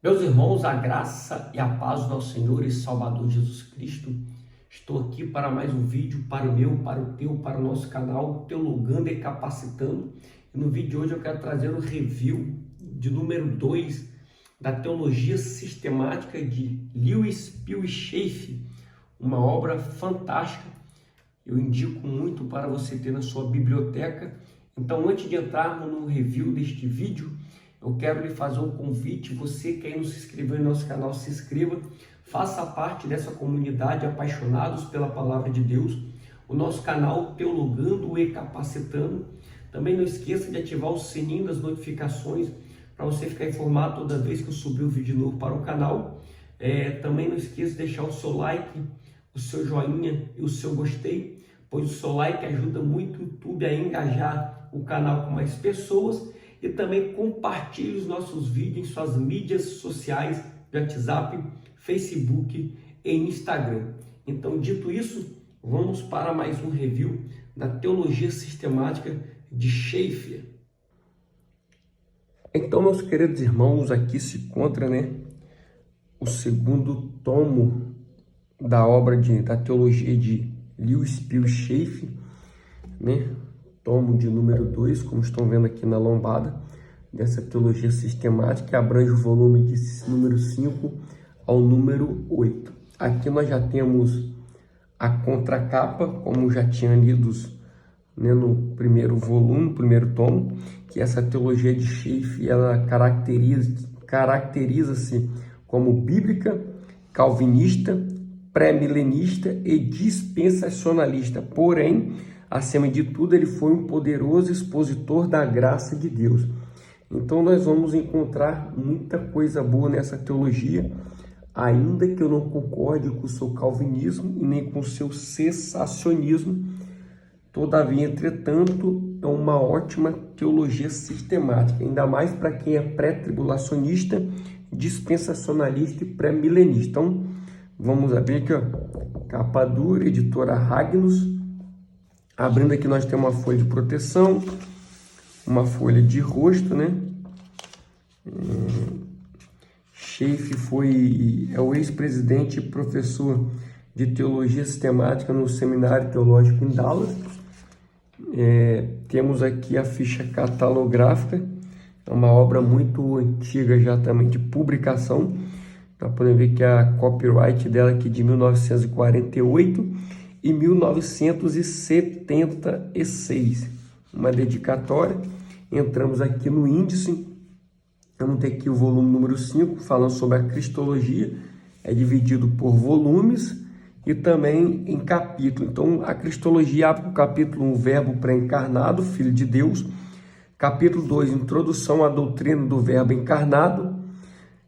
Meus irmãos, a graça e a paz do nosso Senhor e Salvador Jesus Cristo. Estou aqui para mais um vídeo, para o meu, para o teu, para o nosso canal Teologando e Capacitando. E no vídeo de hoje eu quero trazer o review de número 2 da Teologia Sistemática de Lewis Pill Schaff, uma obra fantástica. Eu indico muito para você ter na sua biblioteca. Então, antes de entrarmos no review deste vídeo, eu quero lhe fazer um convite. Você que ainda não se inscreveu no nosso canal, se inscreva, faça parte dessa comunidade apaixonados pela palavra de Deus, o nosso canal Teologando e Capacitando. Também não esqueça de ativar o sininho das notificações para você ficar informado toda vez que eu subir um vídeo novo para o canal. Também não esqueça de deixar o seu like, o seu joinha e o seu gostei, pois o seu like ajuda muito o YouTube a engajar o canal com mais pessoas. E também compartilhe os nossos vídeos em suas mídias sociais de WhatsApp, Facebook e Instagram. Então, dito isso, vamos para mais um review da Teologia Sistemática de Schaff. Então, meus queridos irmãos, aqui se encontra, o segundo tomo da obra da Teologia de Lewis Pill Schaff, tomo de número 2, como estão vendo aqui na lombada, dessa teologia sistemática, que abrange o volume de número 5 ao número 8. Aqui nós já temos a contracapa, como já tinha lido no primeiro volume, primeiro tomo, que essa teologia de Schaff, ela caracteriza-se como bíblica, calvinista, pré-milenista e dispensacionalista. Porém, acima de tudo, ele foi um poderoso expositor da graça de Deus. Então, nós vamos encontrar muita coisa boa nessa teologia, ainda que eu não concorde com o seu calvinismo e nem com o seu cessacionismo. Todavia, entretanto, é uma ótima teologia sistemática, ainda mais para quem é pré-tribulacionista, dispensacionalista e pré-milenista. Então, vamos abrir aqui, capa dura, editora Ragnus. Abrindo aqui, nós temos uma folha de proteção, uma folha de rosto, Schaff é o ex-presidente e professor de teologia sistemática no Seminário Teológico em Dallas. Temos aqui a ficha catalográfica, é uma obra muito antiga já também de publicação. Tá podendo ver que a copyright dela aqui de 1948 e 1976, uma dedicatória. Entramos aqui no índice, vamos ter aqui o volume número 5, falando sobre a cristologia, é dividido por volumes e também em capítulo. Então, a cristologia abre o capítulo 1, verbo pré-encarnado, filho de Deus. Capítulo 2, introdução à doutrina do verbo encarnado.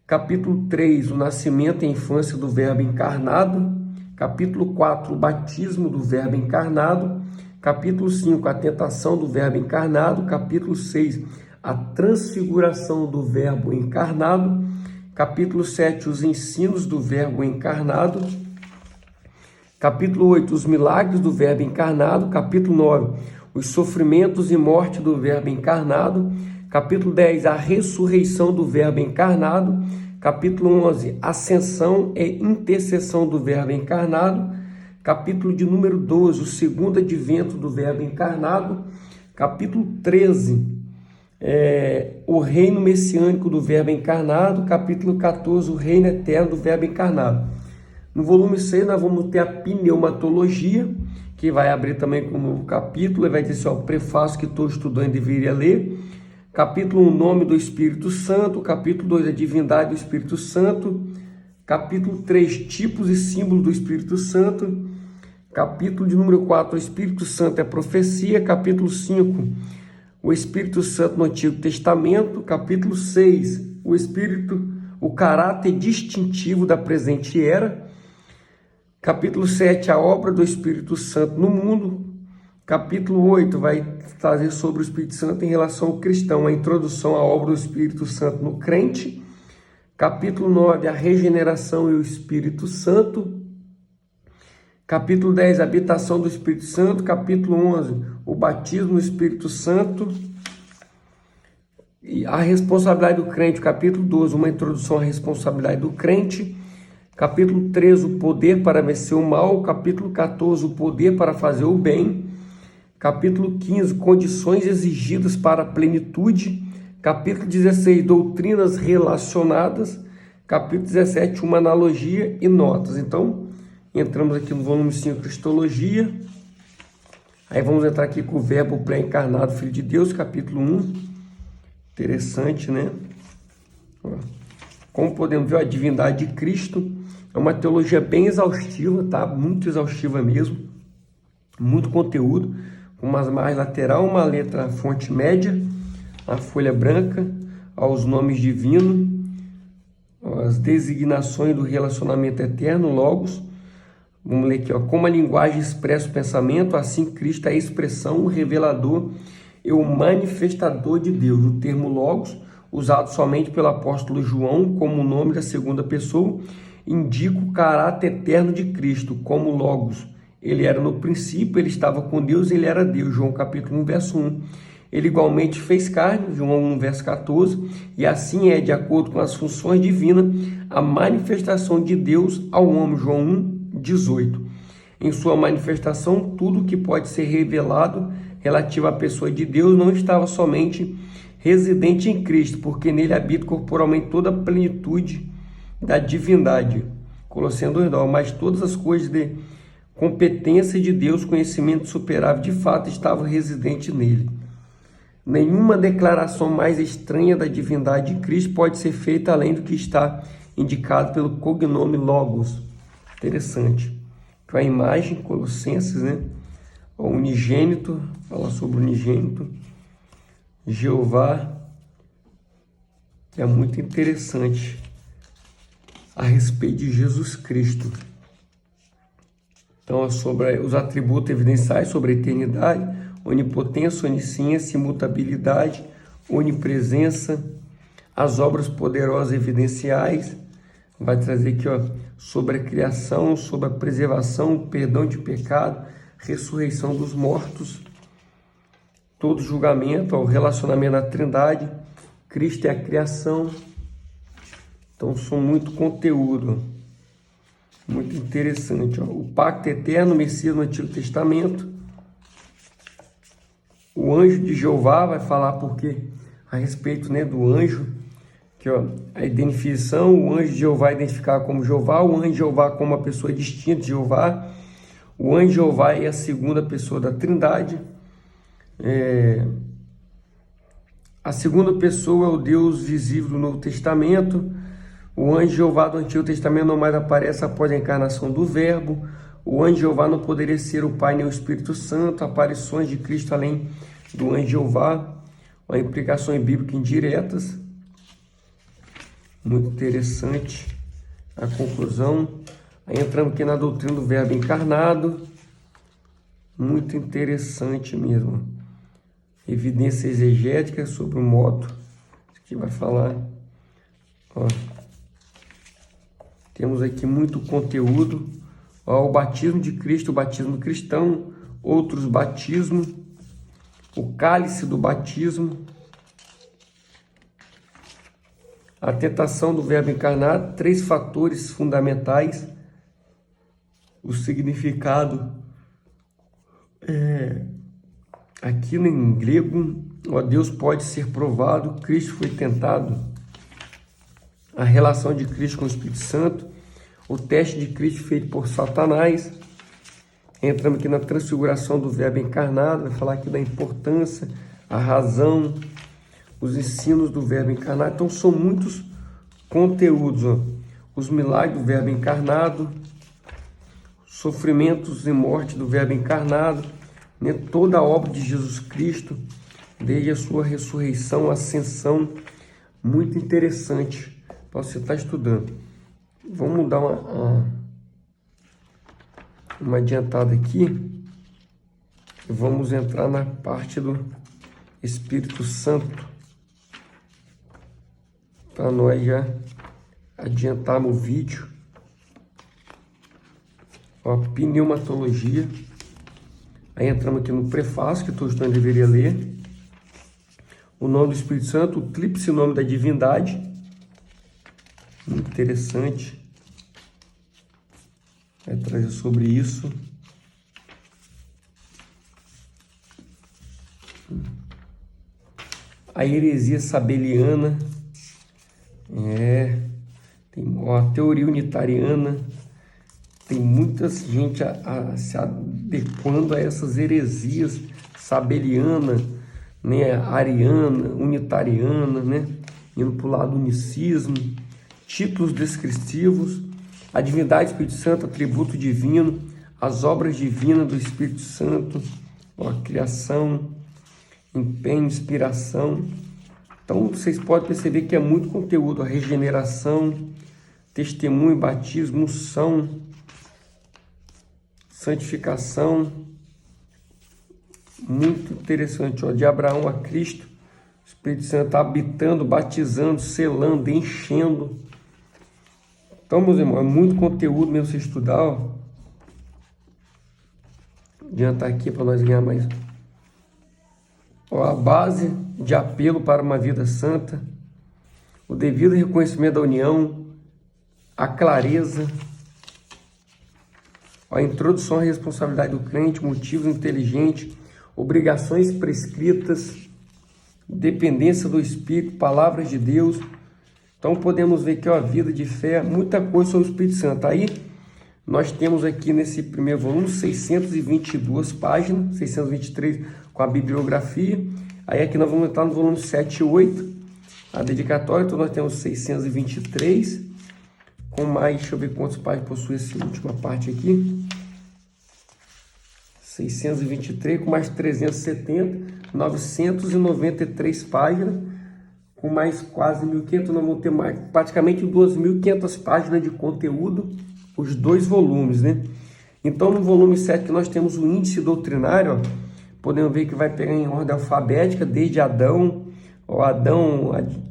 Capítulo 3, o nascimento e a infância do verbo encarnado. Capítulo 4, o batismo do verbo encarnado. Capítulo 5, a tentação do verbo encarnado. Capítulo 6, a transfiguração do verbo encarnado. Capítulo 7, os ensinos do verbo encarnado. Capítulo 8, os milagres do verbo encarnado. Capítulo 9, os sofrimentos e morte do verbo encarnado. Capítulo 10, a ressurreição do verbo encarnado. Capítulo 11, ascensão e intercessão do verbo encarnado. Capítulo de número 12, o segundo advento do verbo encarnado. Capítulo 13, o reino messiânico do verbo encarnado. Capítulo 14, o reino eterno do verbo encarnado. No volume 6, nós vamos ter a pneumatologia, que vai abrir também com um novo capítulo. Ele vai dizer o prefácio que todo estudante deveria ler. Capítulo 1, nome do Espírito Santo. Capítulo 2, a divindade do Espírito Santo. Capítulo 3, tipos e símbolos do Espírito Santo. Capítulo de número 4, o Espírito Santo é profecia. Capítulo 5, o Espírito Santo no Antigo Testamento. Capítulo 6, o caráter distintivo da presente era. Capítulo 7, a obra do Espírito Santo no mundo. Capítulo 8 vai trazer sobre o Espírito Santo em relação ao cristão, a introdução à obra do Espírito Santo no crente. Capítulo 9, a regeneração e o Espírito Santo. Capítulo 10, a habitação do Espírito Santo. Capítulo 11, o batismo no Espírito Santo. E a responsabilidade do crente, capítulo 12, uma introdução à responsabilidade do crente. Capítulo 13, o poder para vencer o mal. Capítulo 14, o poder para fazer o bem. Capítulo 15, condições exigidas para a plenitude. Capítulo 16, doutrinas relacionadas. Capítulo 17, uma analogia e notas. Então, entramos aqui no volume 5, Cristologia. Aí vamos entrar aqui com o verbo pré-encarnado, Filho de Deus, capítulo 1. Interessante, né? Como podemos ver, a divindade de Cristo é uma teologia bem exaustiva, tá? Muito exaustiva mesmo. Muito conteúdo. Com umas margens lateral, uma letra fonte média, a folha branca, aos nomes divinos, as designações do relacionamento eterno, logos. Vamos ler aqui, ó. Como a linguagem expressa o pensamento, assim Cristo é a expressão, o revelador e o manifestador de Deus. O termo logos, usado somente pelo apóstolo João como nome da segunda pessoa, indica o caráter eterno de Cristo como logos. Ele era no princípio, ele estava com Deus, ele era Deus. João capítulo 1, verso 1. Ele igualmente fez carne, João 1, verso 14, e assim é, de acordo com as funções divinas, a manifestação de Deus ao homem, João 1, 18. Em sua manifestação, tudo que pode ser revelado relativo à pessoa de Deus não estava somente residente em Cristo, porque nele habita corporalmente toda a plenitude da divindade. Colossenses 2:9, mas todas as coisas de competência de Deus, conhecimento superável de fato, estavam residentes nele. Nenhuma declaração mais estranha da divindade de Cristo pode ser feita além do que está indicado pelo cognome Logos. Interessante. Com a imagem, Colossenses, né? O unigênito, fala sobre o unigênito. Jeová. É muito interessante a respeito de Jesus Cristo. Então, sobre os atributos evidenciais, sobre a eternidade, onipotência, onisciência, imutabilidade, onipresença, as obras poderosas evidenciais. Vai trazer aqui, ó, sobre a criação, sobre a preservação, perdão de pecado, ressurreição dos mortos, todo julgamento, ó, o relacionamento da Trindade, Cristo é a criação. Então, são muito conteúdo, muito interessante, ó. O pacto eterno, o Messias no Antigo Testamento. O anjo de Jeová vai falar porque a respeito, né, do anjo, que, ó, a identificação, o anjo de Jeová é identificado como Jeová, o anjo de Jeová como uma pessoa distinta de Jeová, o anjo de Jeová é a segunda pessoa da Trindade, a segunda pessoa é o Deus visível do Novo Testamento. O anjo de Jeová do Antigo Testamento não mais aparece após a encarnação do Verbo. O anjo de Jeová não poderia ser o Pai nem o Espírito Santo. Aparições de Cristo além do anjo de Jeová. Implicações bíblicas indiretas. Muito interessante a conclusão. Aí entramos aqui na doutrina do Verbo encarnado. Muito interessante mesmo. Evidência exegética sobre o modo. Isso aqui vai falar. Ó. Temos aqui muito conteúdo. Ó, o batismo de Cristo, o batismo cristão, outros batismos, o cálice do batismo, a tentação do Verbo encarnado, 3 fatores fundamentais, o significado aqui em grego, ó, Deus pode ser provado, Cristo foi tentado, a relação de Cristo com o Espírito Santo, o teste de Cristo feito por Satanás. Entramos aqui na transfiguração do Verbo encarnado, vai falar aqui da importância, a razão, os ensinos do Verbo encarnado. Então são muitos conteúdos, ó. Os milagres do Verbo encarnado, sofrimentos e morte do Verbo encarnado, né? Toda a obra de Jesus Cristo, desde a sua ressurreição, ascensão, muito interessante para você estar estudando. Vamos dar uma adiantada aqui e vamos entrar na parte do Espírito Santo para nós já adiantarmos o vídeo. Ó, pneumatologia. Aí entramos aqui no prefácio que todos nós deveria ler. o nome do Espírito Santo, o tríplice nome da divindade. Muito interessante. Vai trazer sobre isso. A heresia sabeliana. Tem a teoria unitariana. Tem muita gente se adequando a essas heresias sabeliana, né, ariana, unitariana, né, indo para o lado do unicismo, títulos descritivos, a divindade do Espírito Santo, atributo divino, as obras divinas do Espírito Santo, a criação, empenho, inspiração. Então, vocês podem perceber que é muito conteúdo, a regeneração, testemunho, batismo, unção, santificação. Muito interessante, ó, de Abraão a Cristo, o Espírito Santo está habitando, batizando, selando, enchendo. Então, meus irmãos, é muito conteúdo mesmo você estudar, ó. Adiantar aqui para nós ganhar mais. Ó, a base de apelo para uma vida santa, o devido reconhecimento da união, a clareza, a introdução à responsabilidade do crente, motivos inteligentes, obrigações prescritas, dependência do Espírito, palavras de Deus. Então podemos ver que a vida de fé, muita coisa sobre o Espírito Santo. Aí nós temos aqui nesse primeiro volume 622 páginas, 623 com a bibliografia. Aí aqui nós vamos entrar no volume 7 e 8, a dedicatória. Então nós temos 623, com mais, deixa eu ver quantas páginas possui essa última parte aqui. 623 com mais 370, 993 páginas, com mais quase 1.500, nós vamos ter mais, praticamente 2.500 páginas de conteúdo, os dois volumes, né? Então, no volume 7 que nós temos o índice doutrinário, ó, podemos ver que vai pegar em ordem alfabética, desde Adão,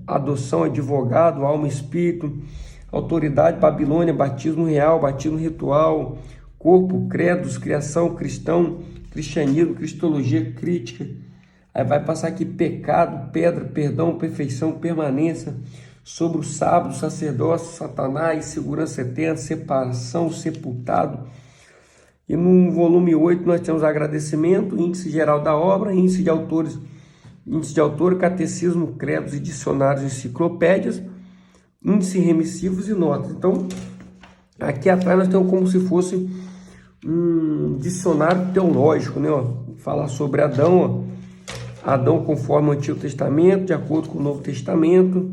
adoção, advogado, alma, espírito, autoridade, Babilônia, batismo real, batismo ritual, corpo, credos, criação, cristão, cristianismo, cristologia, crítica. Aí vai passar aqui pecado, pedra, perdão, perfeição, permanência, sobre o sábado, sacerdócio, Satanás, segurança eterna, separação, sepultado. E no volume 8 nós temos agradecimento, índice geral da obra, índice de autor, catecismo, credos e dicionários, enciclopédias, índice remissivos e notas. Então, aqui atrás nós temos como se fosse um dicionário teológico, né? Ó, falar sobre Adão, ó. Adão conforme o Antigo Testamento, de acordo com o Novo Testamento,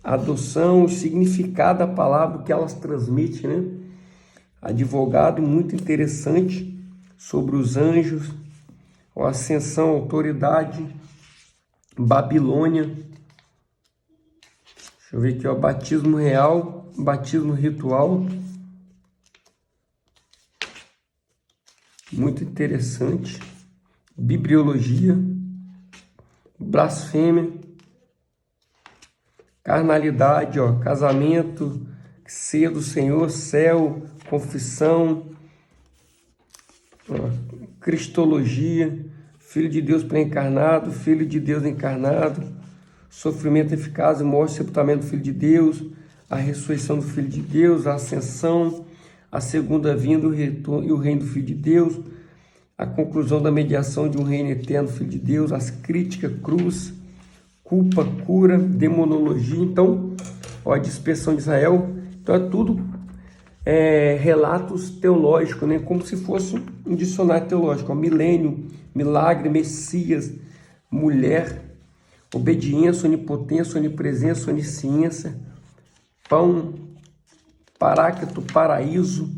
adoção, o significado da palavra, o que elas transmitem, né? Advogado, muito interessante, sobre os anjos, a ascensão, autoridade, Babilônia. Deixa eu ver aqui, ó, batismo real, batismo ritual. Muito interessante. Bibliologia, blasfêmia, carnalidade, ó, casamento, ceia do Senhor, céu, confissão, ó, cristologia, Filho de Deus pré-encarnado, Filho de Deus encarnado, sofrimento eficaz e morte, sepultamento do Filho de Deus, a ressurreição do Filho de Deus, a ascensão, a segunda vinda e o reino do Filho de Deus, a conclusão da mediação de um reino eterno, Filho de Deus, as críticas, cruz, culpa, cura, demonologia. Então, ó, a dispersão de Israel. Então, é tudo relatos teológicos, né? Como se fosse um dicionário teológico. Ó, milênio, milagre, Messias, mulher, obediência, onipotência, onipresença, onisciência, pão, paráclito, paraíso,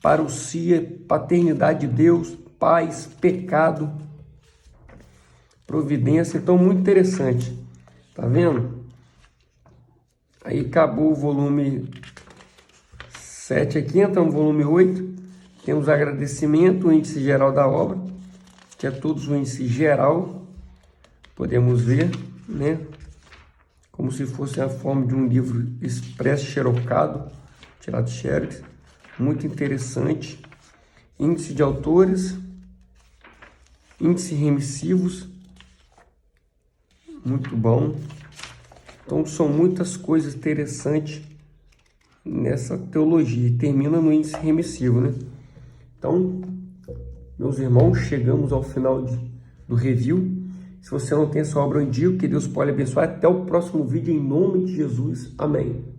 parousia, paternidade de Deus, paz, pecado, providência. Então, muito interessante. Tá vendo? Aí acabou o volume 7 aqui, então no volume 8 temos agradecimento, o índice geral da obra, que é todos o índice geral, podemos ver, né? Como se fosse a forma de um livro expresso, xerocado, tirado de xerox, muito interessante. Índice de autores, índice remissivos, Muito bom. Então são muitas coisas interessantes nessa teologia. E termina no índice remissivo, né? Então, meus irmãos, chegamos ao final do review. Se você não tem essa obra, eu indico que Deus pode abençoar. Até o próximo vídeo, em nome de Jesus. Amém.